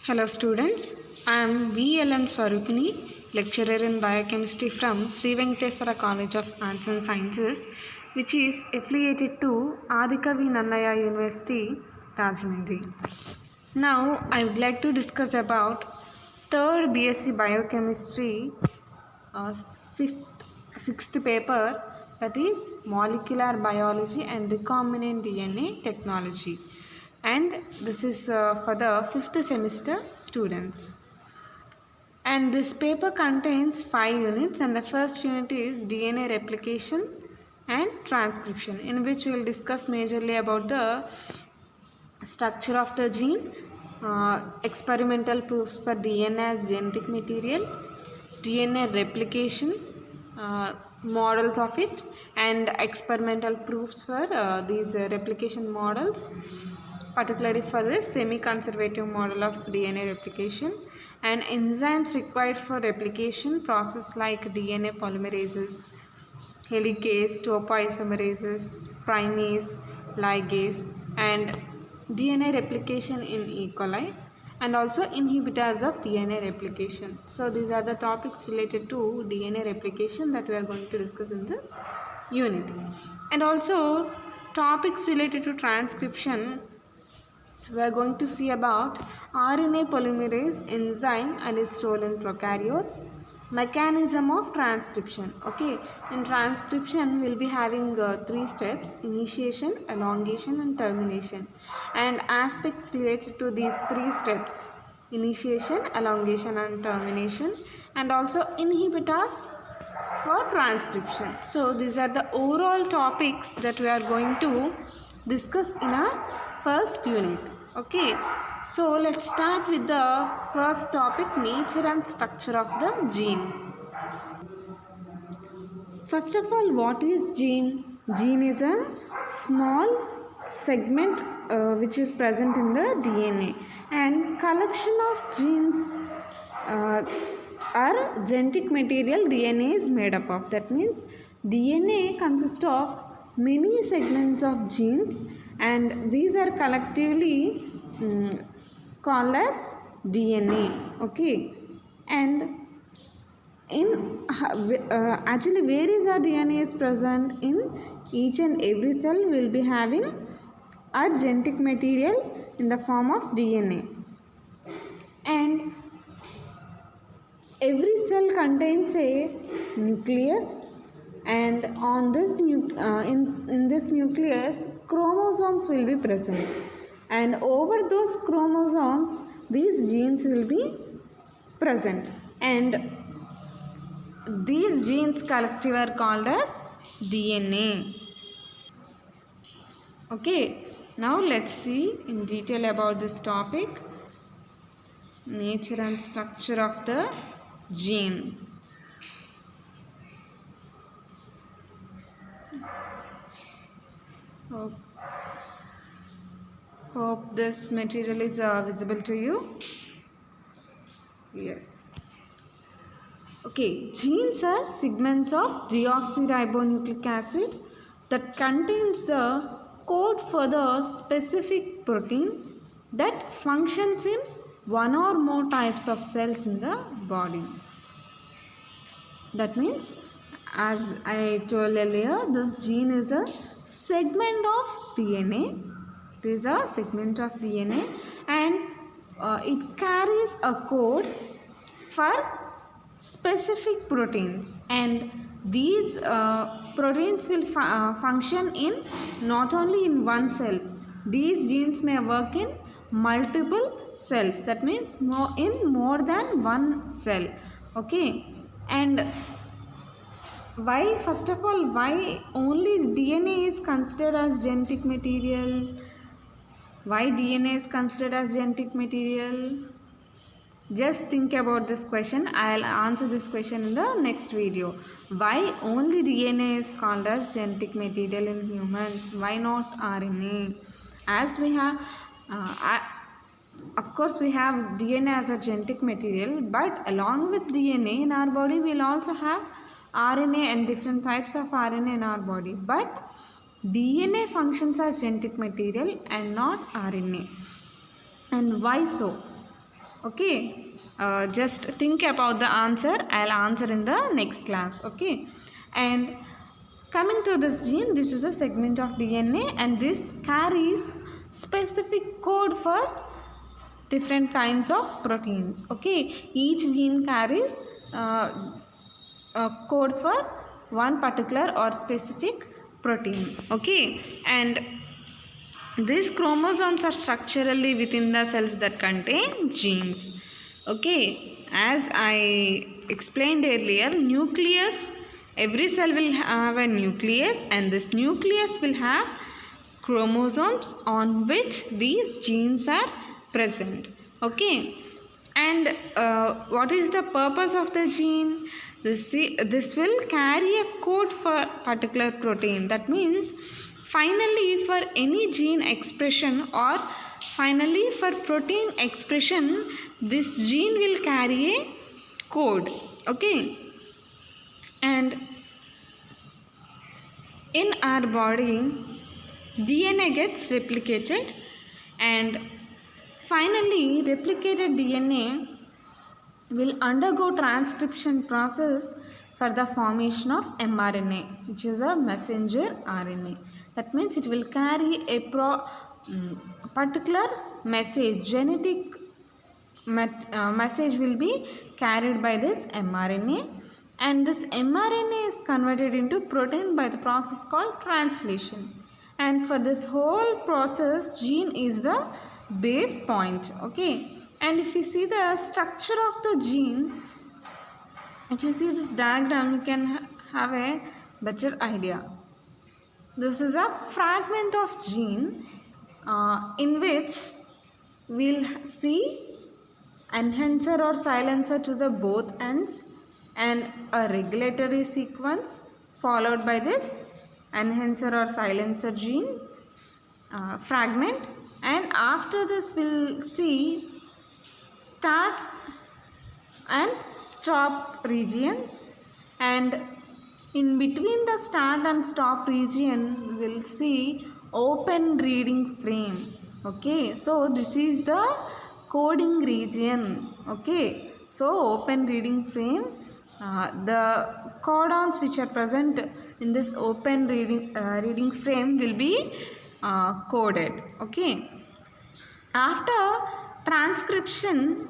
Hello students, I am VLN Swarupini, lecturer in biochemistry from Sri Venkateswara College of Arts and Sciences, which is affiliated to Adikavi Nannaya University, Rajahmundry. Now I would like to discuss about third BSc Biochemistry, fifth, sixth paper, that is Molecular Biology and Recombinant DNA Technology, and this is for the fifth semester students. And this paper contains 5 units, and the first unit is DNA replication and transcription, in which we will discuss majorly about the structure of the gene, experimental proofs for DNA as genetic material, DNA replication, models of it, and experimental proofs for these replication models, particularly for this semi-conservative model of DNA replication, and enzymes required for replication process like DNA polymerases, helicase, topoisomerases, primase, ligase, and DNA replication in E. coli, and also inhibitors of DNA replication. So these are the topics related to DNA replication that we are going to discuss in this unit. And also topics related to transcription, we are going to see about RNA polymerase enzyme and its role in prokaryotes, mechanism of transcription. Okay, in transcription we'll be having 3 steps: initiation, elongation and termination, and aspects related to these 3 steps: initiation, elongation and termination, and also inhibitors for transcription. So these are the overall topics that we are going to discuss in our first unit. Okay, so let's start with the first topic, nature and structure of the gene. First of all, what is gene? Gene is a small segment which is present in the DNA, and collection of genes are genetic material DNA is made up of. That means DNA consists of many segments of genes, and these are collectively called as DNA. Okay, and in actually where is our DNA is present? In each and every cell will be having a genetic material in the form of DNA, and every cell contains a nucleus, and on this in this nucleus chromosomes will be present, and over those chromosomes these genes will be present, and these genes collective are called as DNA. Okay, now let's see in detail about this topic, nature and structure of the gene. Hope this material is visible to you. Yes. Okay, genes are segments of deoxyribonucleic acid that contains the code for the specific protein that functions in one or more types of cells in the body. That means, as I told earlier, this gene is a segment of DNA. It is a segment of DNA, and it carries a code for specific proteins, and these proteins will function in not only in one cell. These genes may work in multiple cells. That means more than one cell. Okay, and why, first of all, why only DNA is considered as genetic material? Why DNA is considered as genetic material? Just think about this question. I'll answer this question in the next video. Why only DNA is called as genetic material in humans? Why not RNA? As we have, of course, we have DNA as a genetic material, but along with DNA in our body, we'll also have RNA and different types of RNA in our body. But DNA functions as genetic material and not RNA. And why so? Okay, just think about the answer. I'll answer in the next class. Okay, and coming to this gene, this is a segment of DNA, and this carries specific code for different kinds of proteins. Okay, each gene carries a code for one particular or specific protein. Okay, and these chromosomes are structurally within the cells that contain genes. Okay, as I explained earlier, nucleus, every cell will have a nucleus, and this nucleus will have chromosomes on which these genes are present. Okay, and what is the purpose of the gene? This will carry a code for particular protein. That means finally for any gene expression or finally for protein expression, this gene will carry a code. Okay, and in our body DNA gets replicated, and finally replicated DNA will undergo transcription process for the formation of mRNA, which is a messenger RNA. That means it will carry a particular message, genetic message will be carried by this mRNA, and this mRNA is converted into protein by the process called translation. And for this whole process, gene is the base point. Okay, and if you see the structure of the gene, if you see this diagram, you can have a better idea. This is a fragment of gene in which we'll see enhancer or silencer to the both ends and a regulatory sequence followed by this enhancer or silencer gene fragment, and after this we'll see start and stop regions, and in between the start and stop region we'll see open reading frame. Okay, so this is the coding region. Okay, so open reading frame, the codons which are present in this open reading frame will be coded. Okay, after transcription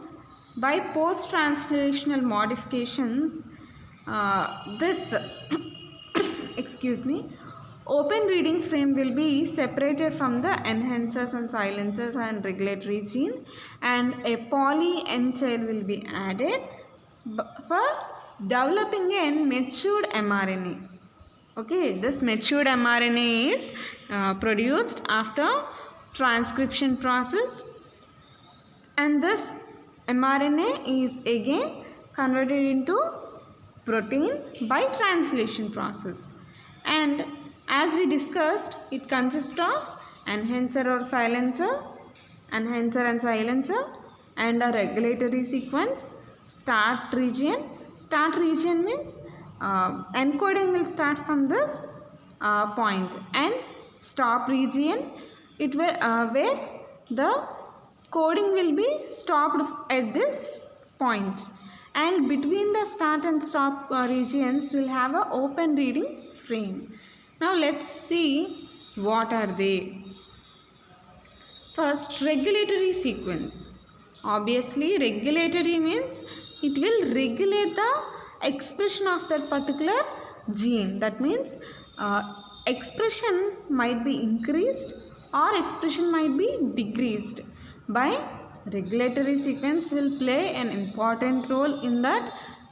by post-translational modifications, this excuse me, open reading frame will be separated from the enhancers and silencers and regulatory gene, and a poly N tail will be added for developing a matured mRNA. Okay, this matured mRNA is produced after transcription process, and this mRNA is again converted into protein by translation process. And as we discussed, it consists of enhancer or silencer, enhancer and silencer, and a regulatory sequence, start region. Start region means encoding will start from this point, and stop region it will where the coding will be stopped at this point, and between the start and stop regions will have a open reading frame. Now let's see what are they. First, regulatory sequence. Obviously, regulatory means it will regulate the expression of that particular gene. That means expression might be increased or expression might be decreased. By regulatory sequence will play an important role in that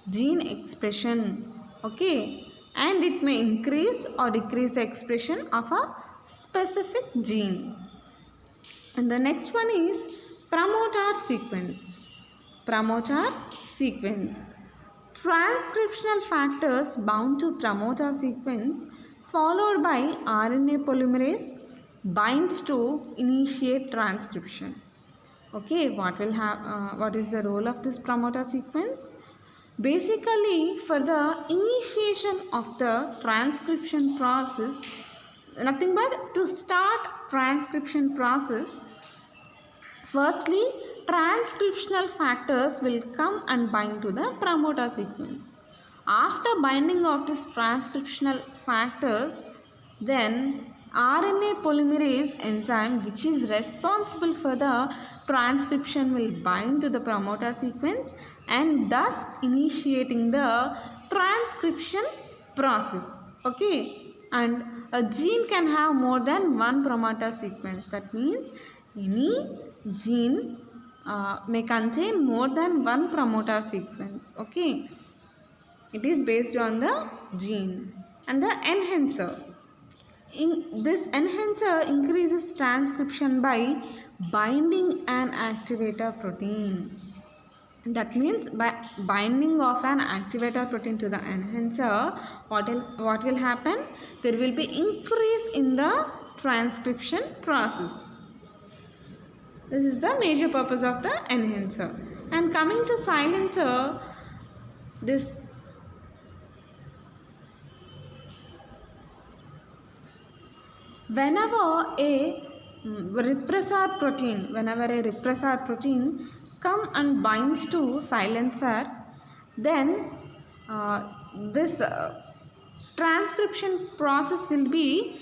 gene expression. Okay, and it may increase or decrease the expression of a specific gene. And the next one is promoter sequence. Promoter sequence. Transcriptional factors bound to promoter sequence followed by RNA polymerase binds to initiate transcription. Okay, what is the role of this promoter sequence? Basically, for the initiation of the transcription process, nothing but to start transcription process, firstly transcriptional factors will come and bind to the promoter sequence. After binding of these transcriptional factors, then RNA polymerase enzyme, which is responsible for the transcription, will bind to the promoter sequence and thus initiating the transcription process. Okay, and a gene can have more than one promoter sequence. That means any gene may contain more than one promoter sequence. Okay, it is based on the gene. And the enhancer, this enhancer increases transcription by binding an activator protein. That means by binding of an activator protein to the enhancer, what will happen? There will be increase in the transcription process. This is the major purpose of the enhancer. And coming to silencer, this whenever a repressor protein come and binds to silencer, then this transcription process will be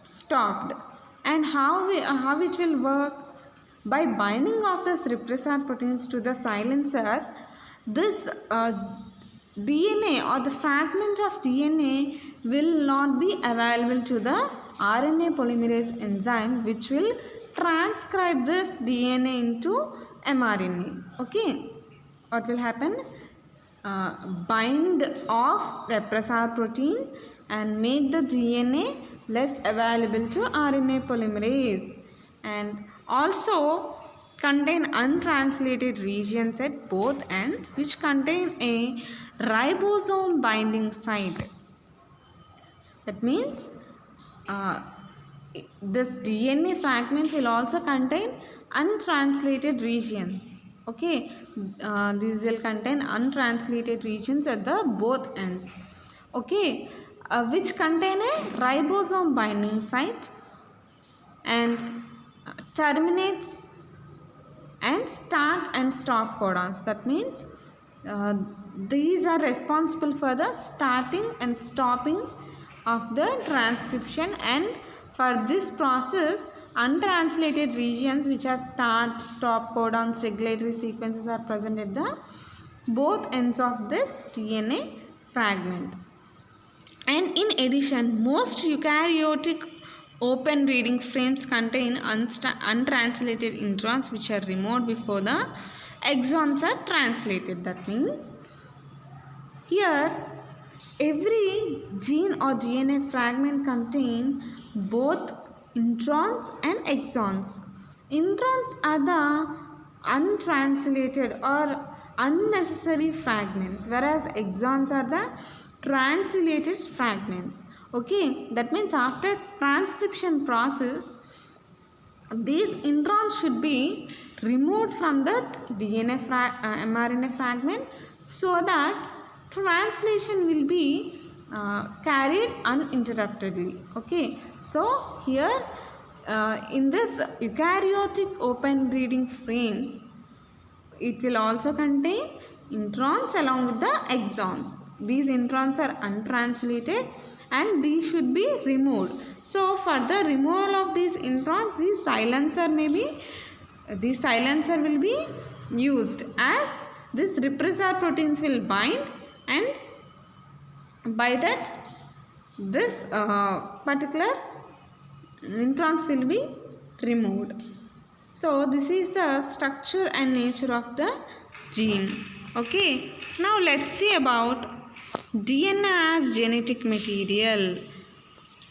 stopped. And how it will work? By binding of this repressor proteins to the silencer, this DNA or the fragment of DNA will not be available to the RNA polymerase enzyme, which will transcribe this DNA into mRNA. Okay, what will happen? Bind of repressor protein and make the DNA less available to RNA polymerase, and also contain untranslated regions at both ends which contain a ribosome binding site. That means this DNA fragment will also contain untranslated regions. Okay, these will contain untranslated regions at the both ends. Okay, which contain a ribosome binding site and terminates and start and stop codons. That means these are responsible for the starting and stopping of the transcription, and for this process untranslated regions which are start, stop codons, regulatory sequences are present at the both ends of this DNA fragment. And in addition, most eukaryotic open reading frames contain untranslated introns which are removed before the exons are translated. That means here every gene or DNA fragment contain both introns and exons. Introns are the untranslated or unnecessary fragments, whereas exons are the translated fragments. Okay, that means after transcription process, these introns should be removed from the mRNA fragment so that translation will be carried uninterruptedly. Okay, so here in this eukaryotic open reading frames, it will also contain introns along with the exons. These introns are untranslated and these should be removed. So for the removal of these introns, this silencer will be used, as this repressor proteins will bind, and by that this particular introns will be removed. So this is the structure and nature of the gene. Okay, now let's see about DNA as genetic material.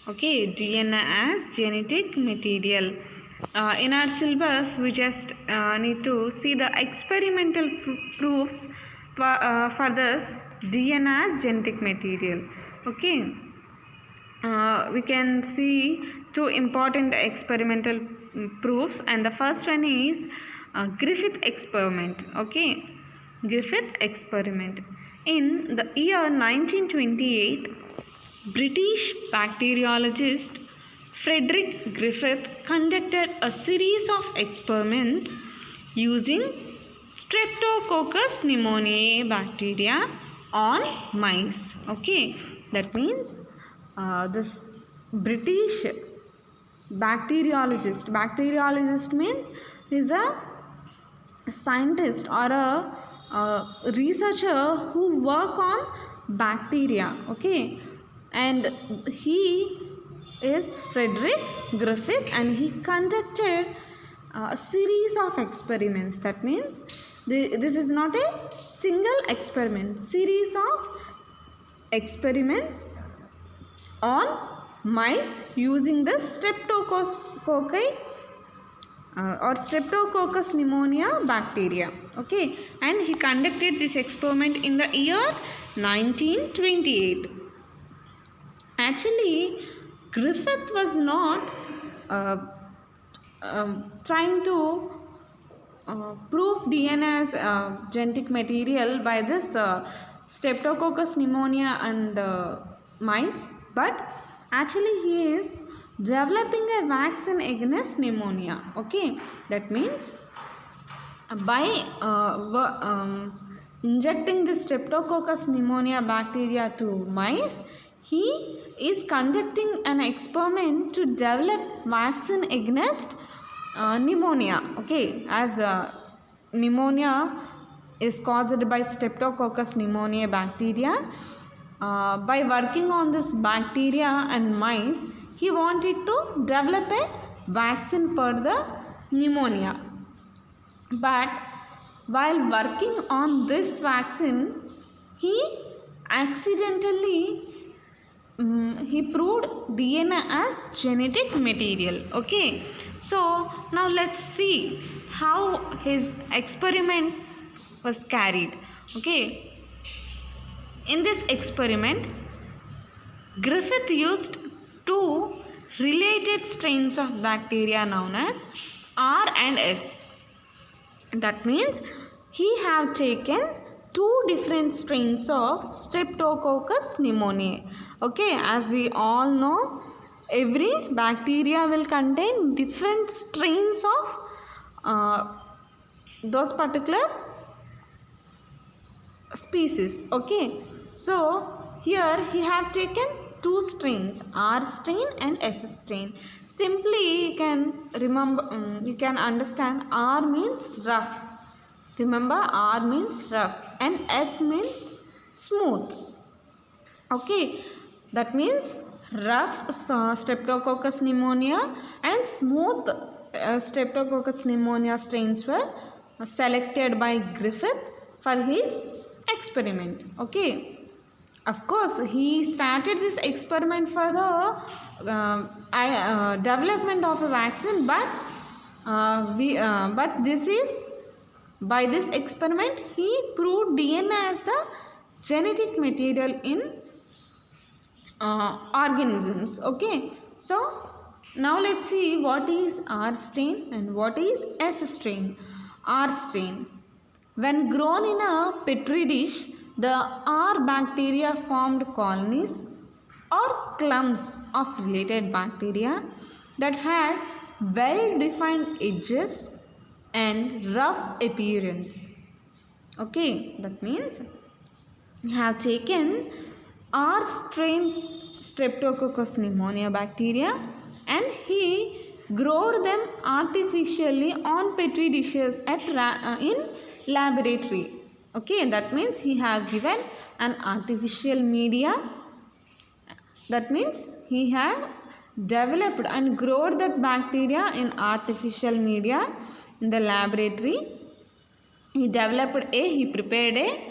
Okay, DNA as genetic material. In our syllabus, we just need to see the experimental proofs for this DNA as genetic material. Okay, we can see two important experimental proofs, and the first one is Griffith experiment. Okay, Griffith experiment. In the year 1928, British bacteriologist Frederick Griffith conducted a series of experiments using Streptococcus pneumoniae bacteria on mice. Okay, that means this British bacteriologist means is a scientist or a researcher who work on bacteria. Okay, and he is Frederick Griffith, and he conducted a series of experiments. That means this is not a single experiment, series of experiments on mice using the streptococci or Streptococcus pneumonia bacteria. Okay, and he conducted this experiment in the year 1928. Actually, Griffith was not trying to prove DNA as genetic material by this Streptococcus pneumonia and mice, but actually he is developing a vaccine against pneumonia. Okay, that means by injecting the Streptococcus pneumonia bacteria to mice, he is conducting an experiment to develop vaccine against pneumonia. Okay, as pneumonia is caused by Streptococcus pneumoniae bacteria. By working on this bacteria and mice, he wanted to develop a vaccine for the pneumonia. But while working on this vaccine, he accidentally he proved DNA as genetic material. Okay, so now let's see how his experiment was carried. Okay, in this experiment, Griffith used two related strains of bacteria known as R and S. That means he have taken two different strains of Streptococcus pneumoniae. Okay, as we all know, every bacteria will contain different strains of those particular species. Okay, so here he have taken two strains, R strain and S strain. Simply you can remember, you can understand R means rough. Remember, R means rough and S means smooth. Okay, that means rough Streptococcus pneumonia and smooth Streptococcus pneumonia strains were selected by Griffith for his experiment. Okay, of course he started this experiment for the development of a vaccine, but this is by this experiment he proved DNA as the genetic material in organisms. Okay, so now let's see what is R strain and what is S strain. R strain, when grown in a petri dish, the R bacteria formed colonies or clumps of related bacteria that had well defined edges and rough appearance. Okay, that means we have taken R strain Streptococcus pneumonia bacteria and he growed them artificially on petri dishes at in laboratory. Okay, that means he have given an artificial media. That means he had developed and growed that bacteria in artificial media in the laboratory. He prepared a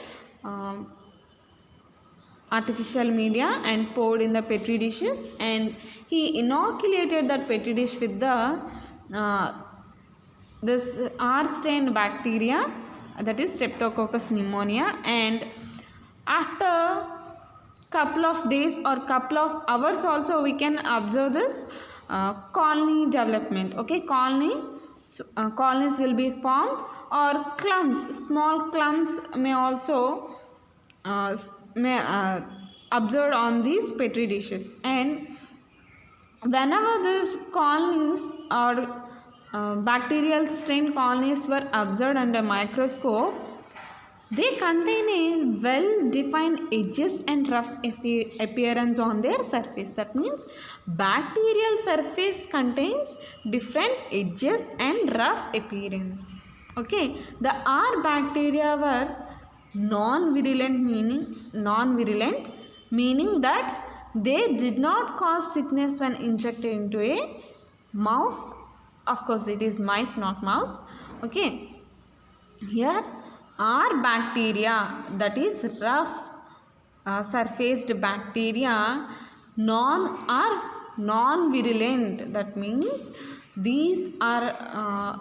artificial media and poured in the petri dishes, and he inoculated that petri dish with the this R strain bacteria, that is Streptococcus pneumonia, and after couple of days or couple of hours also we can observe this colony development. Okay, colonies will be formed, or clumps, small clumps may also observed on these petri dishes, and whenever these colonies or bacterial strain colonies were observed under microscope, they contain a well-defined edges and rough appearance on their surface. That means bacterial surface contains different edges and rough appearance. Okay, the R bacteria were non-virulent, meaning that they did not cause sickness when injected into a mouse. Of course, it is mice, not mouse. Okay, here are bacteria, that is rough surfaced bacteria, non-virulent. That means these are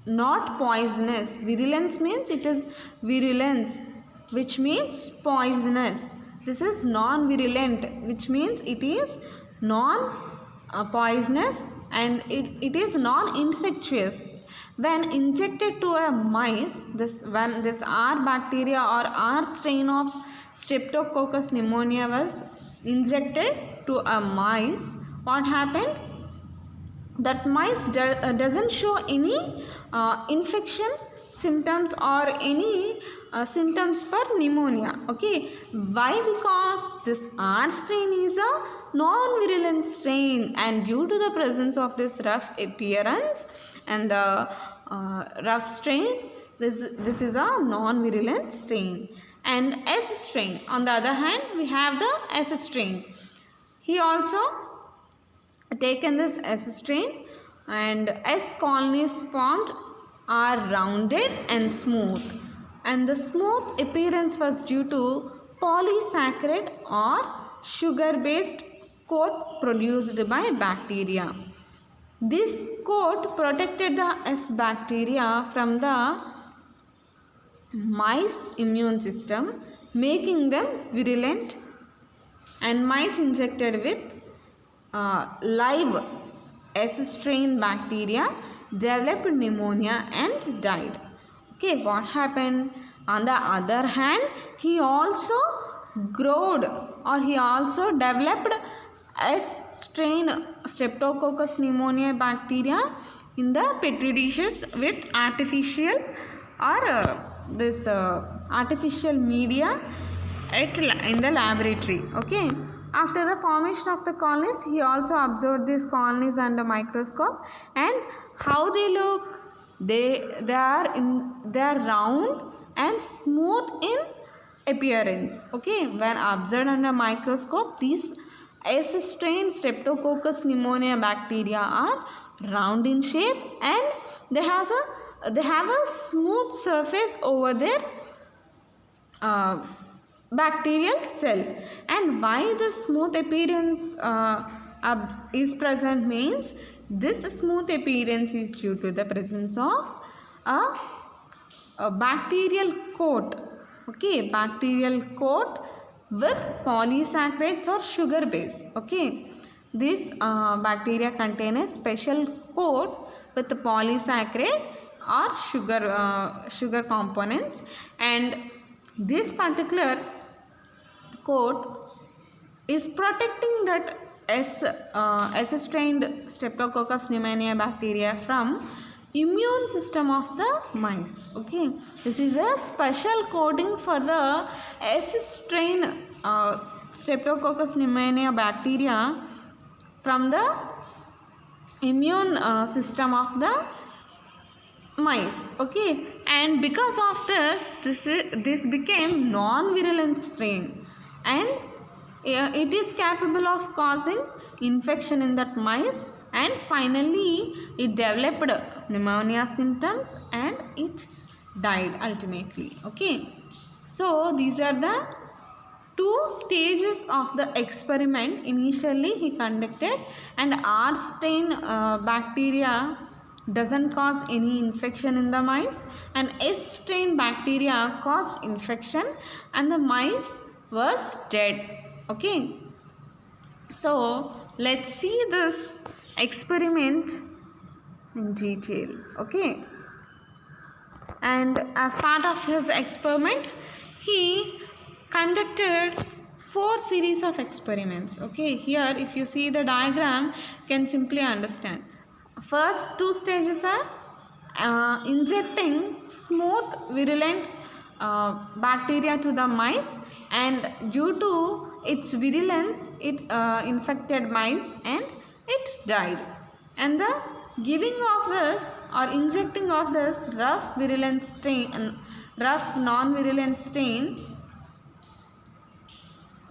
not poisonous. Virulence means it is virulence, which means poisonous. This is non-virulent, which means it is non-poisonous and it is non-infectious. When injected to a mice, when this R bacteria or R strain of Streptococcus pneumonia was injected to a mice, what happened? That mice doesn't show any infection symptoms or any symptoms for pneumonia. Okay, why? Because this R strain is a non-virulent strain, and due to the presence of this rough appearance and the rough strain, this is a non-virulent strain. And S strain, on the other hand, we have the S strain. He also taken this S strain, and S colonies formed are rounded and smooth, and the smooth appearance was due to polysaccharide or sugar based coat produced by bacteria. This coat protected the S bacteria from the mice immune system, making them virulent, and mice injected with live S strain bacteria developed pneumonia and died. Okay, what happened? On the other hand, he also developed S strain Streptococcus pneumoniae bacteria in the petri dishes with artificial artificial media in the laboratory. Okay, after the formation of the colonies, he also observed these colonies under microscope, and how they look. They are round and smooth in appearance. Okay, when observed under microscope, these S strain Streptococcus pneumoniae bacteria are round in shape, and they have a smooth surface over their bacterial cell. And why the smooth appearance is present means this smooth appearance is due to the presence of a bacterial coat. Okay, bacterial coat with polysaccharides or sugar base. Okay, this bacteria contain a special coat with polysaccharide or sugar components, and this particular coat is protecting that S strained Streptococcus pneumoniae bacteria from immune system of the mice. Okay, this is a special coating for the S strain Streptococcus pneumoniae bacteria from the immune system of the mice. Okay, and because of this became non-virulent strain, and it is capable of causing infection in that mice, and finally it developed pneumonia symptoms and it died ultimately. Okay, so these are the two stages of the experiment initially he conducted, and R strain bacteria doesn't cause any infection in the mice, and S strain bacteria caused infection and the mice was dead. Okay, so let's see this experiment in detail. Okay, and as part of his experiment he conducted 4 series of experiments. Okay, here if you see the diagram you can simply understand. First two stages are injecting smooth virulent bacteria to the mice, and due to its virulence it infected mice and it died. And the giving of this or injecting of this rough virulent strain, rough non-virulent strain,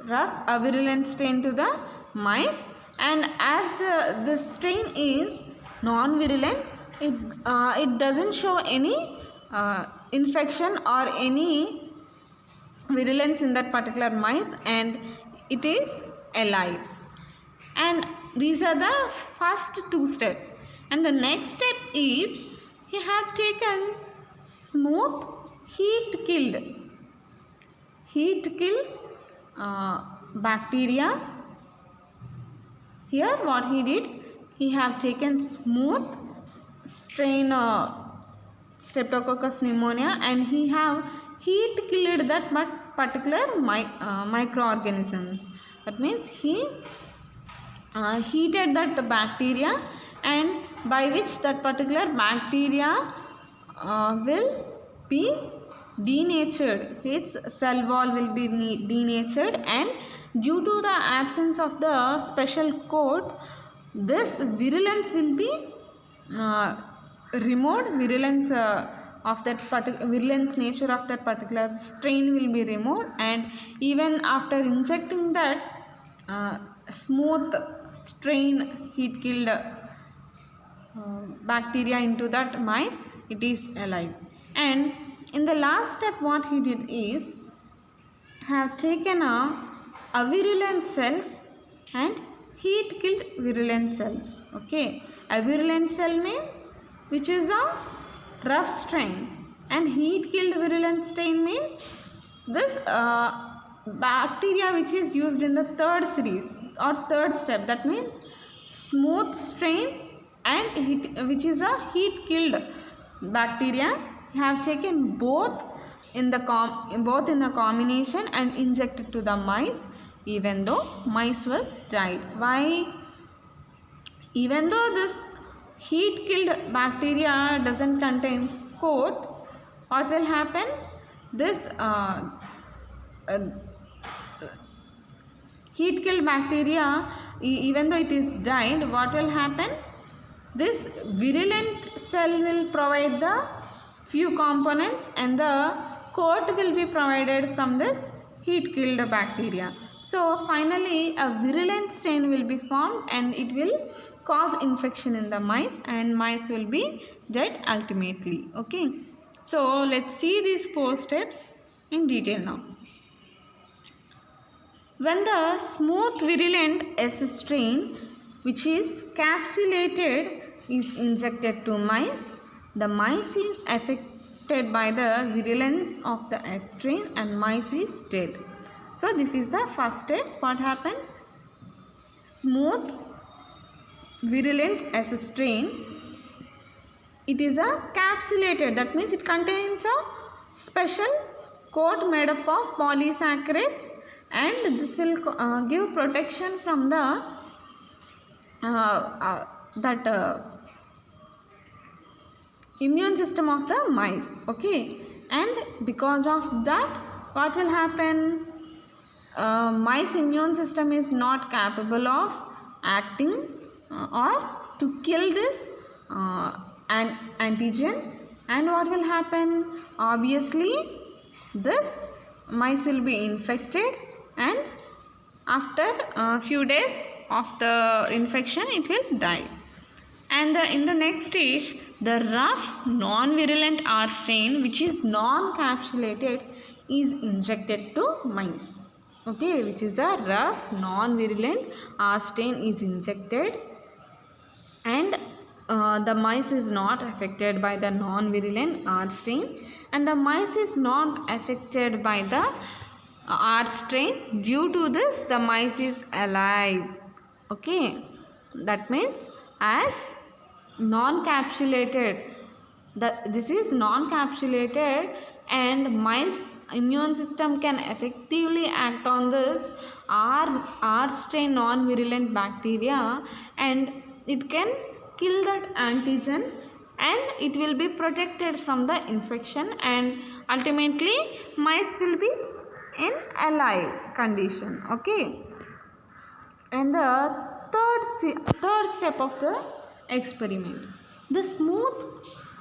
virulent strain to the mice, and as this strain is non-virulent, it doesn't show any infection or any virulence in that particular mice, and it is alive. And these are the first two steps. And the next step is he have taken smooth heat killed bacteria. Here what he did, he have taken smooth strain Streptococcus pneumonia, and he have heat killed that particular microorganisms. That means he heated that bacteria, and by which that particular bacteria will be denatured, its cell wall will be denatured, and due to the absence of the special coat, this virulence will be removed. Virulence of that particular virulence nature of that particular strain will be removed, and even after injecting that smooth strain heat killed bacteria into that mice, it is alive. And in the last step what he did is have taken a virulent cells and heat killed virulent cells. Okay, a virulent cell means which is a rough strain, and heat killed virulent strain means this bacteria which is used in the third series or third step, that means smooth strain and which is a heat killed bacteria, have taken both in the combination and injected to the mice, even though mice was died. Why? Even though this heat killed bacteria doesn't contain coat, what will happen? This heat killed bacteria, even though it is died, what will happen? This virulent cell will provide the few components, and the coat will be provided from this heat killed bacteria. So finally a virulent strain will be formed, and it will cause infection in the mice, and mice will be dead ultimately. Okay, so let's see these 4 steps in detail now. When the smooth virulent S strain which is capsulated is injected to mice, the mice is affected by the virulence of the S strain and mice is dead. So this is the first step. What happened? Smooth virulent S strain, it is a capsulated, that means it contains a special coat made up of polysaccharides, and this will give protection from the immune system of the mice. Okay, and because of that, what will happen? Mice immune system is not capable of acting or to kill this antigen, and what will happen? Obviously this mice will be infected, and after a few days of the infection it will die. And in the next stage, the rough non-virulent R strain which is non-capsulated is injected to mice. Okay, which is a rough non-virulent R strain is injected, and the mice is not affected by the non-virulent R strain, and the mice is not affected by the R strain. Due to this, the mice is alive. Okay, that means as non-capsulated, this is non-capsulated, and mice immune system can effectively act on this R strain non-virulent bacteria, and it can kill that antigen and it will be protected from the infection, and ultimately mice will be in alive condition. Okay, and the third step of the experiment, the smooth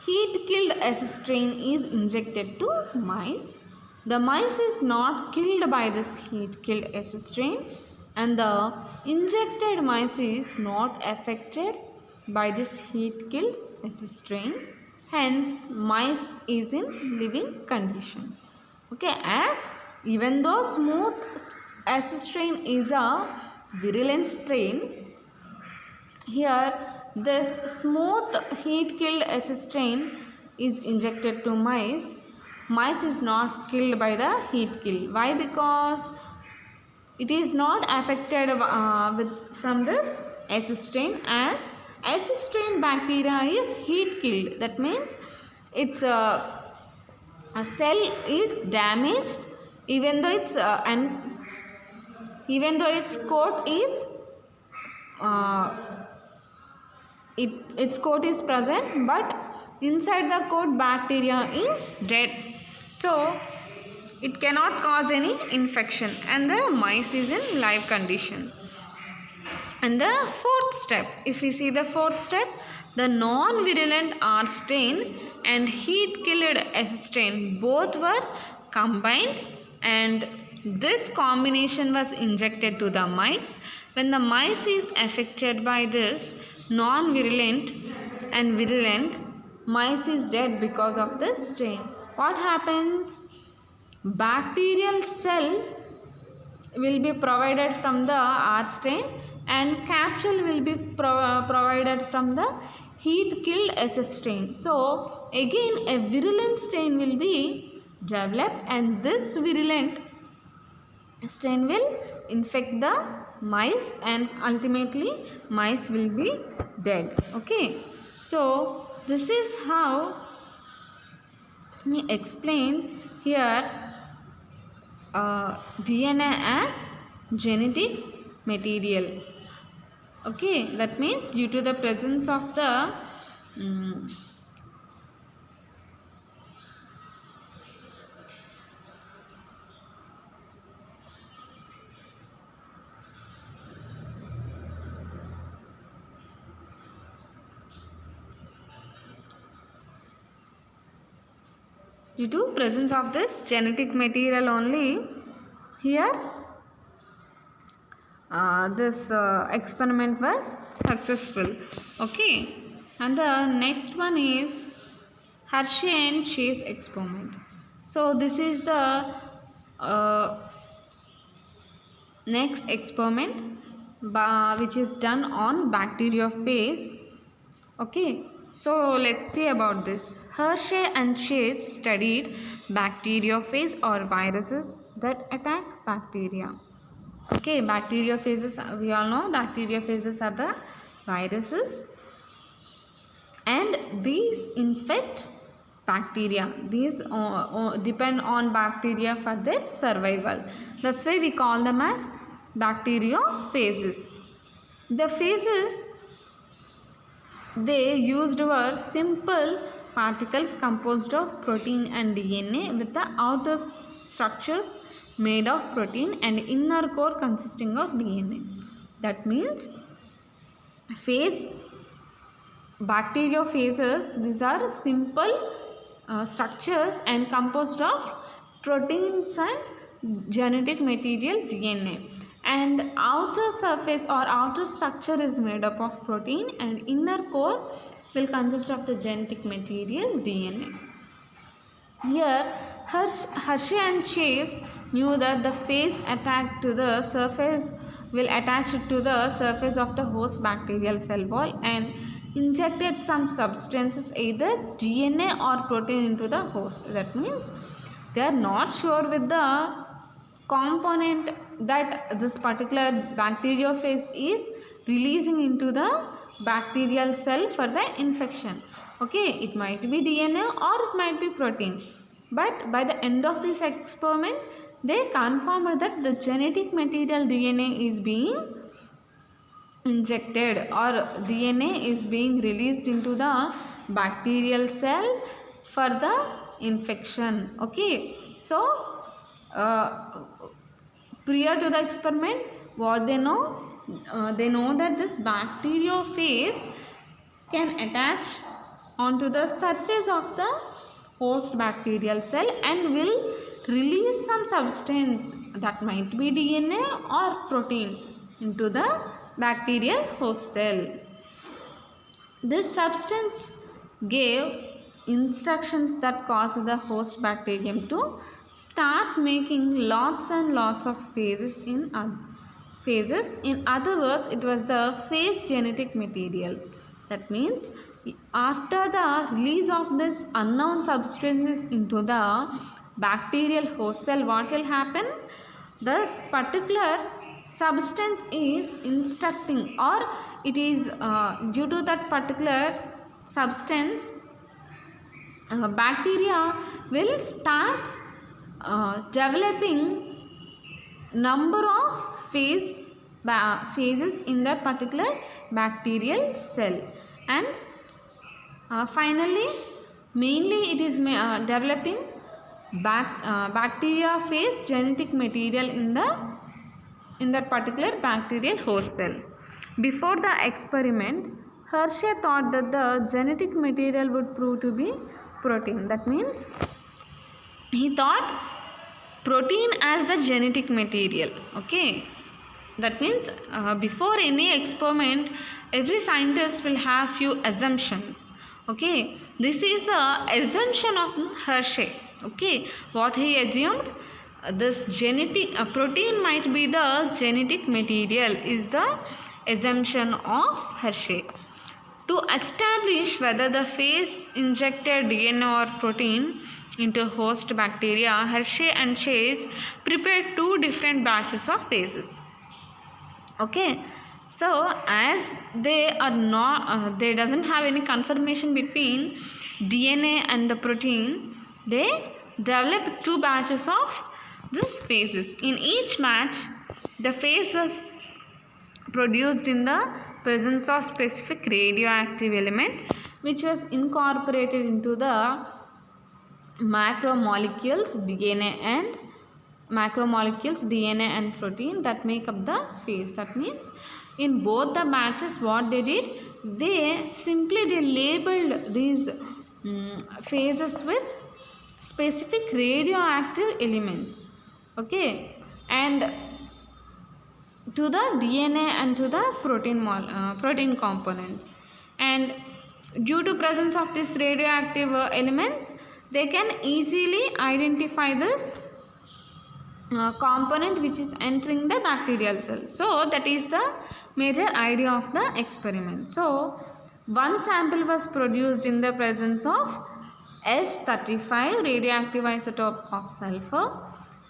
heat killed acestrine is injected to mice. The mice is not killed by this heat killed acestrine, and the injected mice is not affected by this heat killed acestrine. Hence mice is in living condition. Okay, as even though smooth acestrine is a virulent strain, here this smooth heat killed acestrine is injected to mice. Mice is not killed by the heat kill. Why? Because it is not affected from this acestrine, as acestrine bacteria is heat killed. That means its a cell is damaged even though its coat is its coat is present, but inside the coat bacteria is dead, so it cannot cause any infection, and the mice is in live condition. And the fourth step, if we see the fourth step, the non-virulent R strain and heat killed S strain both were combined, and this combination was injected to the mice. When the mice is affected by this non-virulent and virulent, mice is dead because of this strain. What happens? Bacterial cell will be provided from the R strain and capsule will be provided from the heat killed S strain. So again a virulent strain will be developed, and this virulent strain will infect the mice, and ultimately mice will be dead. Okay, so this is how we explain here DNA as genetic material. Okay, that means due to the presence of the due to presence of this genetic material only, here this experiment was successful. Okay, and the next one is Hershey and Chase experiment. So this is the next experiment which is done on bacteriophage. Okay, so let's see about this. Hershey and Chase studied bacteriophage or viruses that attack bacteria. Okay, bacteriophages, we all know bacteriophages are the viruses, and these infect bacteria. These depend on bacteria for their survival. That's why we call them as bacteriophages. The phases they used were simple particles composed of protein and DNA, with the outer structures made of protein and inner core consisting of DNA. That means bacteriophages, these are simple structures and composed of proteins and genetic material DNA, and outer surface or outer structure is made up of protein and inner core will consist of the genetic material DNA. Here Hershey and Chase knew that the phase attack to the surface will attach it to the surface of the host bacterial cell wall and injected some substances, either DNA or protein, into the host. That means they are not sure with the component that this particular bacteriophage is releasing into the bacterial cell for the infection. Okay, it might be DNA or it might be protein, but by the end of this experiment they confirmed that the genetic material DNA is being injected or DNA is being released into the bacterial cell for the infection. Okay, so prior to the experiment, what they know that this bacteriophage can attach onto the surface of the host bacterial cell and will release some substance that might be DNA or protein into the bacterial host cell. This substance gave instructions that caused the host bacterium to start making lots and lots of phases. In other words, it was the phase genetic material. That means after the release of this unknown substances into the bacterial host cell, what will happen? The particular substance is instructing, or it is due to that particular substance, bacteria will start developing number of phases in that particular bacterial cell, and finally mainly it is developing bacteriophage genetic material in that particular bacterial host cell. Before the experiment, Hershey thought that the genetic material would prove to be protein. That means he thought protein as the genetic material. Okay, that means before any experiment, every scientist will have few assumptions. Okay, this is a assumption of Hershey. Okay, what he assumed, this genetic protein might be the genetic material is the assumption of Hershey. To establish whether the phage injected DNA or protein into host bacteria, Hershey and Chase prepared two different batches of phages. Okay, so as they are not, they doesn't have any confirmation between DNA and the protein, they developed two batches of these phases. In each batch, the phase was produced in the presence of specific radioactive element which was incorporated into the macromolecules DNA and protein that make up the phase. That means in both the batches, what they did, they labeled these phases with specific radioactive elements. Okay, and to the DNA and to the protein components, and due to presence of these radioactive elements, they can easily identify this component which is entering the bacterial cell. So that is the major idea of the experiment. So one sample was produced in the presence of S35 radioactive isotope of sulfur,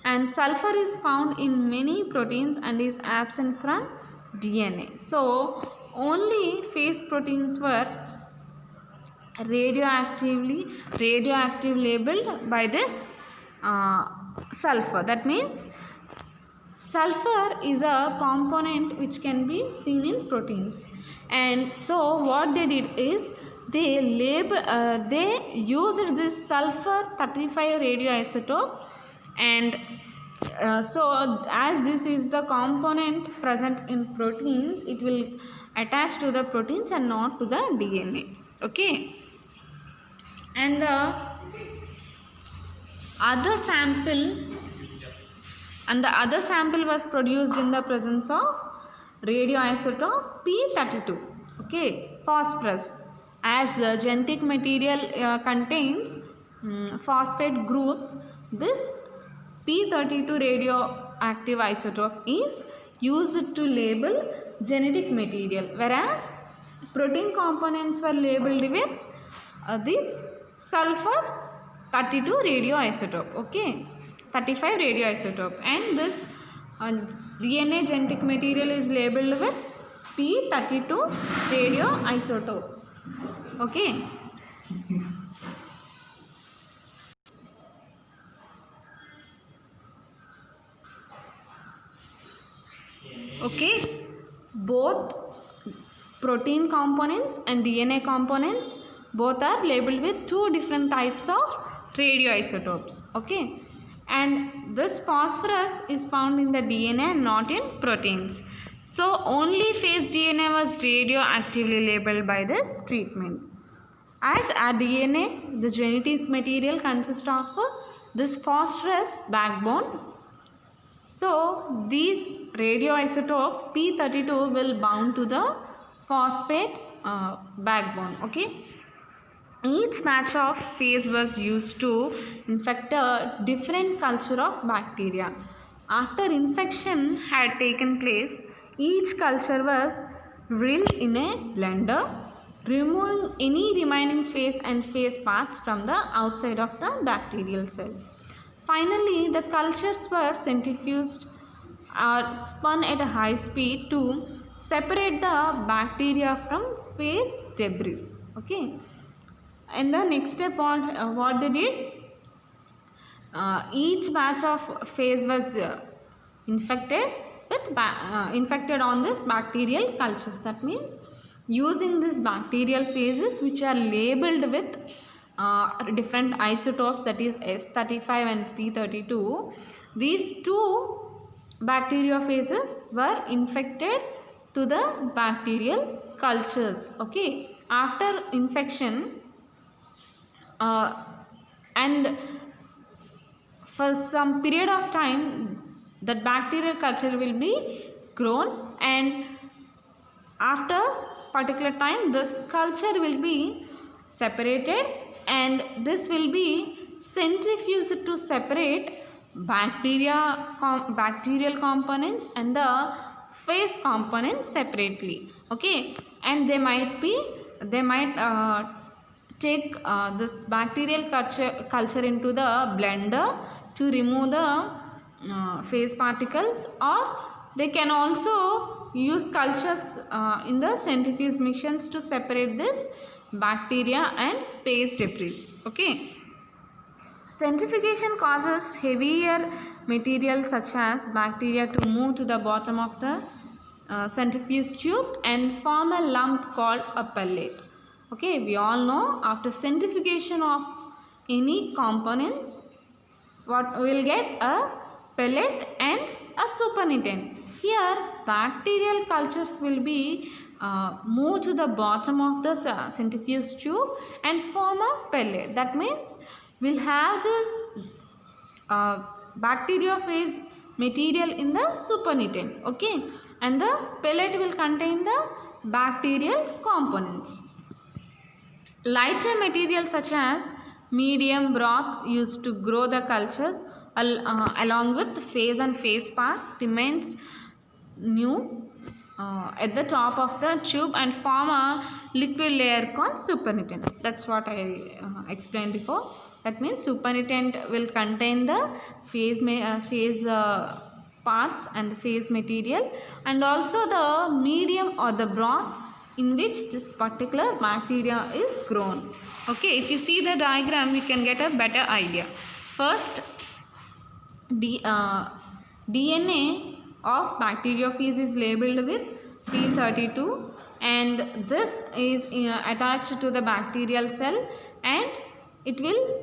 and sulfur is found in many proteins and is absent from DNA. So only phase proteins were radioactive labeled by this sulfur. That means sulfur is a component which can be seen in proteins, and so what they did is they used this sulfur 35 radioisotope, and so as this is the component present in proteins, it will attach to the proteins and not to the DNA. Okay, and the other sample was produced in the presence of radioisotope P32. Okay, phosphorus, as the genetic material contains phosphate groups, this P32 radioactive isotope is used to label genetic material, whereas protein components were labeled with this sulfur 32 radioisotope. Okay, 35 radioisotope, and this DNA genetic material is labeled with P32 radioisotopes. Okay. Okay, both protein components and DNA components both are labeled with two different types of radioisotopes. Okay, and this phosphorus is found in the DNA and not in proteins. So only phase DNA was radioactively labeled by this treatment. As our DNA, the genetic material consists of this phosphorus backbone. So these radioisotope P32 will bound to the phosphate backbone. Okay. Each batch of phase was used to infect a different culture of bacteria. After infection had taken place, each culture was drilled in a blender, removing any remaining phase and phase parts from the outside of the bacterial cell. Finally, the cultures were centrifuged or spun at a high speed to separate the bacteria from phase debris. Okay. And the next step on what they did, each batch of phase was infected on this bacterial cultures. That means using these bacterial phases which are labeled with different isotopes, that is S35 and P32, these two bacteriophages were infected to the bacterial cultures. Okay, after infection and for some period of time that bacterial culture will be grown, and after particular time this culture will be separated, and this will be centrifuged to separate bacterial components and the phase components separately. Okay, and they might take this bacterial culture into the blender to remove the phase particles, or they can also use cultures in the centrifuge machines to separate this bacteria and phase debris. Okay. Centrifugation causes heavier material such as bacteria to move to the bottom of the centrifuge tube and form a lump called a pellet. Okay, we all know after centrifugation of any components, what we will get a pellet and a supernatant. Here bacterial cultures will be moved to the bottom of the centrifuge tube and form a pellet. That means we'll have this bacteriophage material in the supernatant. Okay, and the pellet will contain the bacterial components. Lighter material such as medium broth used to grow the cultures along with phase and phase parts remains new at the top of the tube and form a liquid layer called supernatant. That's what I explained before. That means supernatant will contain the phase parts and the phase material, and also the medium or the broth in which this particular bacteria is grown. Okay, if you see the diagram, you can get a better idea. First, DNA of bacteriophage is labeled with P32, and this is attached to the bacterial cell, and it will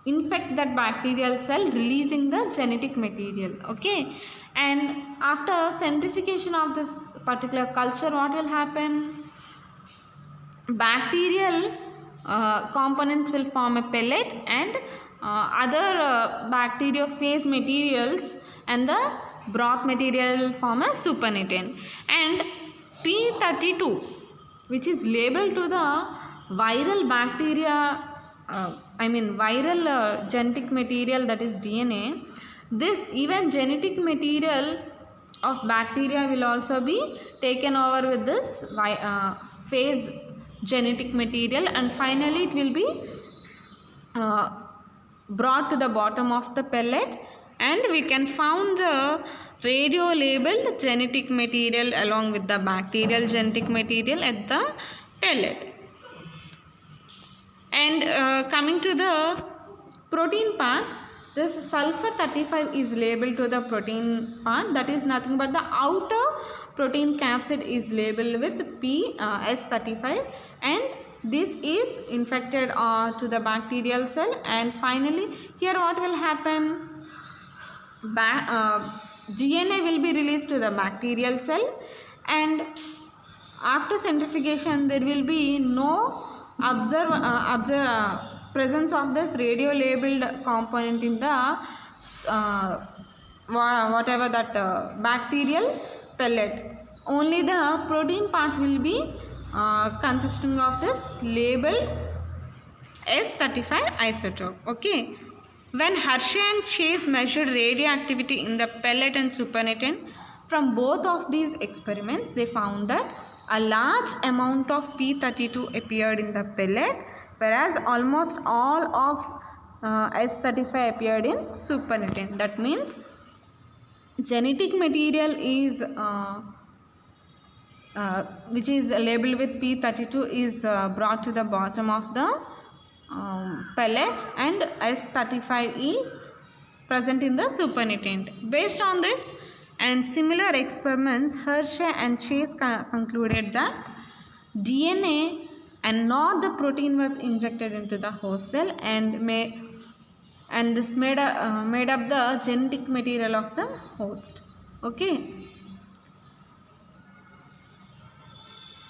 infect that bacterial cell, releasing the genetic material. Okay, and after centrifugation of this particular culture, what will happen? Bacterial components will form a pellet, and other bacteriophage materials and the broth material will form a supernatant. And P32, which is labeled to the viral bacteria, viral genetic material, that is DNA, this even genetic material of bacteria will also be taken over with this phase genetic material, and finally it will be brought to the bottom of the pellet, and we can found the radio labeled genetic material along with the bacterial genetic material at the pellet. And coming to the protein part, This sulfur 35 is labeled to the protein part, that is nothing but the outer protein capsid is labeled with S35, and this is infected to the bacterial cell, and finally here what will happen? DNA will be released to the bacterial cell, and after centrifugation there will be no presence of this radio labeled component in the whatever that bacterial pellet. Only the protein part will be consisting of this labeled S35 isotope. Okay. When Hershey and Chase measured radioactivity in the pellet and supernatant from both of these experiments, they found that a large amount of P32 appeared in the pellet, whereas almost all of S35 appeared in supernatant. That means genetic material is which is labeled with P32 is brought to the bottom of the pellet, and S35 is present in the supernatant. Based on this and similar experiments, Hershey and Chase concluded that DNA and not the protein was injected into the host cell, and this made up the genetic material of the host. Okay.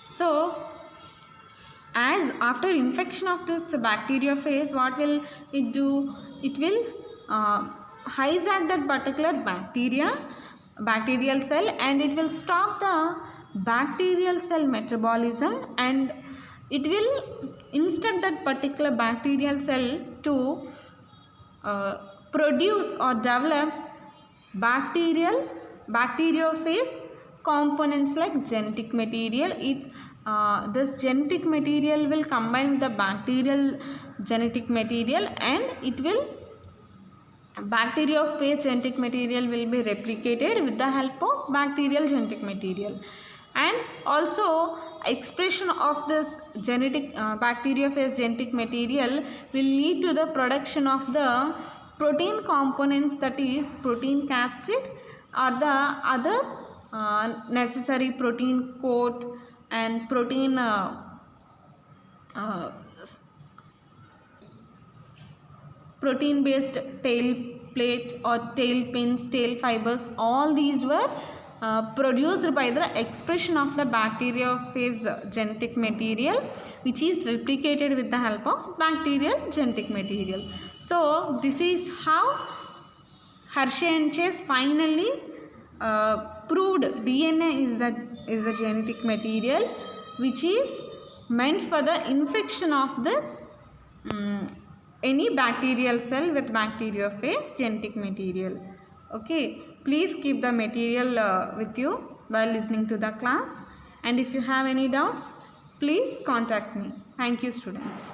So as after infection of this bacteriophage, what will it do? It will hijack that particular bacterial cell, and it will stop the bacterial cell metabolism, and it will instruct that particular bacterial cell to produce or develop bacteriophage components like genetic material. This genetic material will combine with the bacterial genetic material, and it will bacteriophage genetic material will be replicated with the help of bacterial genetic material, and also expression of this bacteriophage genetic material will lead to the production of the protein components, that is protein capsid or the other necessary protein coat and protein protein based tail plate or tail pins, tail fibers. All these were produced by the expression of the bacteriophage genetic material, which is replicated with the help of bacterial genetic material. So this is how Hershey and Chase finally proved DNA is a genetic material which is meant for the infection of this any bacterial cell with bacteriophage genetic material. Okay, please keep the material with you while listening to the class, and if you have any doubts, please contact me. Thank you, students.